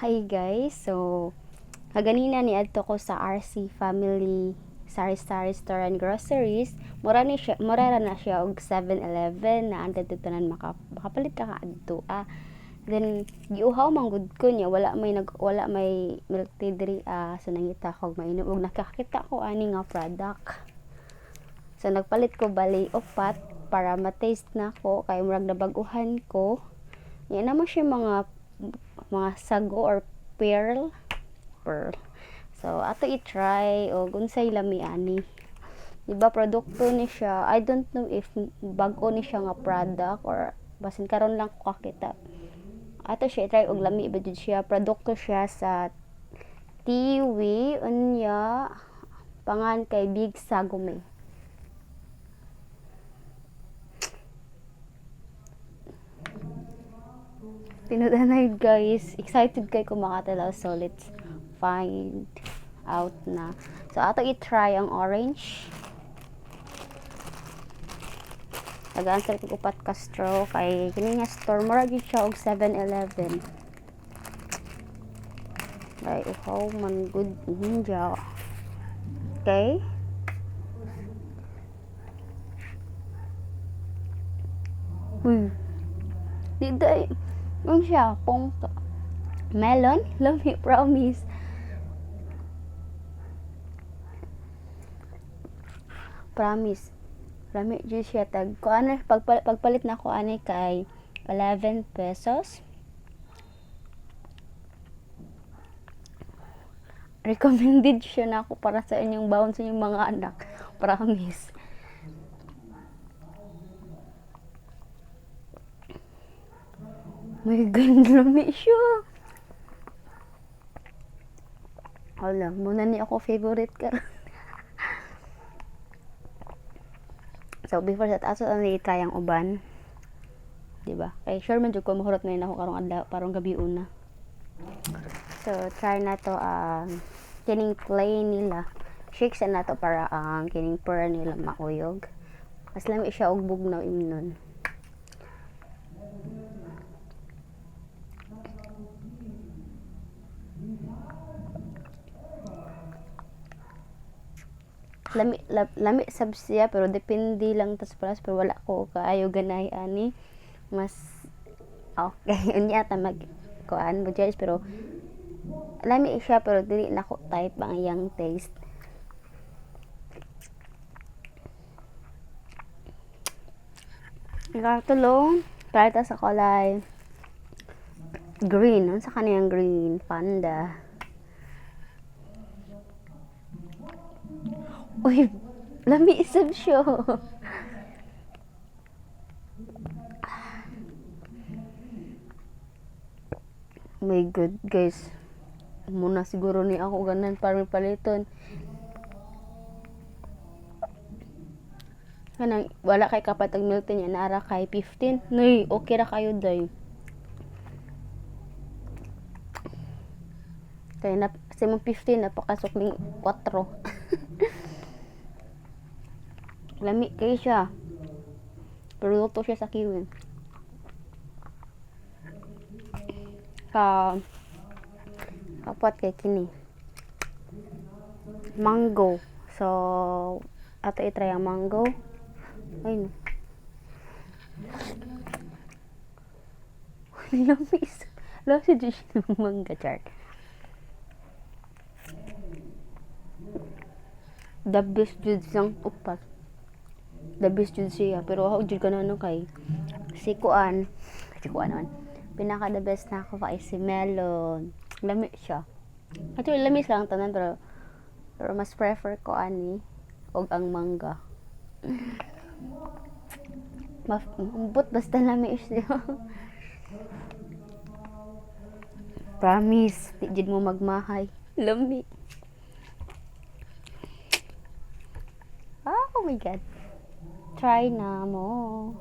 Hi guys, so kaganina ni adto ko sa RC Family Sari-Sari Store and Groceries. Mura na siya og 7-Eleven na antad tanan makapalit ka adto. Then giuhaw man gud ko niya, wala may milk tea diri so nangita ko mainom og nakakita ko ani nga product. So nagpalit ko bali upat para ma-taste na ko kay murag nabaguhan ko. Yan naman siya mga sago or pearl. So ato i-try og unsay lami ani. Diba produkto ni siya, I don't know if bag-o ni siya nga product or basin karon lang ko kakita. Ato siya i-try og lami ba jud siya, produkto siya sa Tiwi unya pangan kay Big Sagume. Tinudanay guys, excited kay ko makatalaw, so let's find out na. So ato i-try ang orange. Nag-answer ko upat ka straw kay kini nga store mura gyud siya og 7-Eleven. Ay uhaw man good ninja. Okay? Di day ang siya pong melon, lami promise. Promise. Lami jud siya tag ko ano pagpalit na ko ani kay 11 pesos. Recommended siya na ako para sa inyong baon sa inyong mga anak. Promise. My God, lami siya. Hala, muna ni ako favorite ka. So, before that, aso ang i-try ang uban. Diba? Kay sure man jud ko mahurot na ako karong adlaw, parang gabi una. So, try na to ang kining plain nila. Shakes na to para ang kining pearl nila mauyog. Mas lami siya og bugnaw imnon. Lami sab siya pero depende lang tas plus pero wala ko kaayo ganay ani mas okay unya ta mag kuan mo judge pero lami siya pero dili na ko type ang iyang taste. Ikatulong try ta sa kulay green, unsa kaniyang green panda. Uy, lami isab siya. My God, guys. Muna siguro ni ako ganan para paliton. Kanang wala kay kapatag milk tea niya naara kay 15. Nay, okay ra kayo day. Kaya na sa 15 napakasukling 4. Lami kay siya. Produkto siya sa Kiwi. Kapot kay kini. Mango. So, ato i-try ang mango. Ay no. Lamis. Lasi dyan siya ng mangga chart. The best jud siyang upat. The best jud siya pero ako jud kanano kay si kuan naman pinaka the best na ako kay si melon. Lami siya actually lami lang tanan pero mas prefer ko ani og ang mangga. Mabot basta lami siya. Promise di jud mo magmahay lami. Oh my God. Try na mo.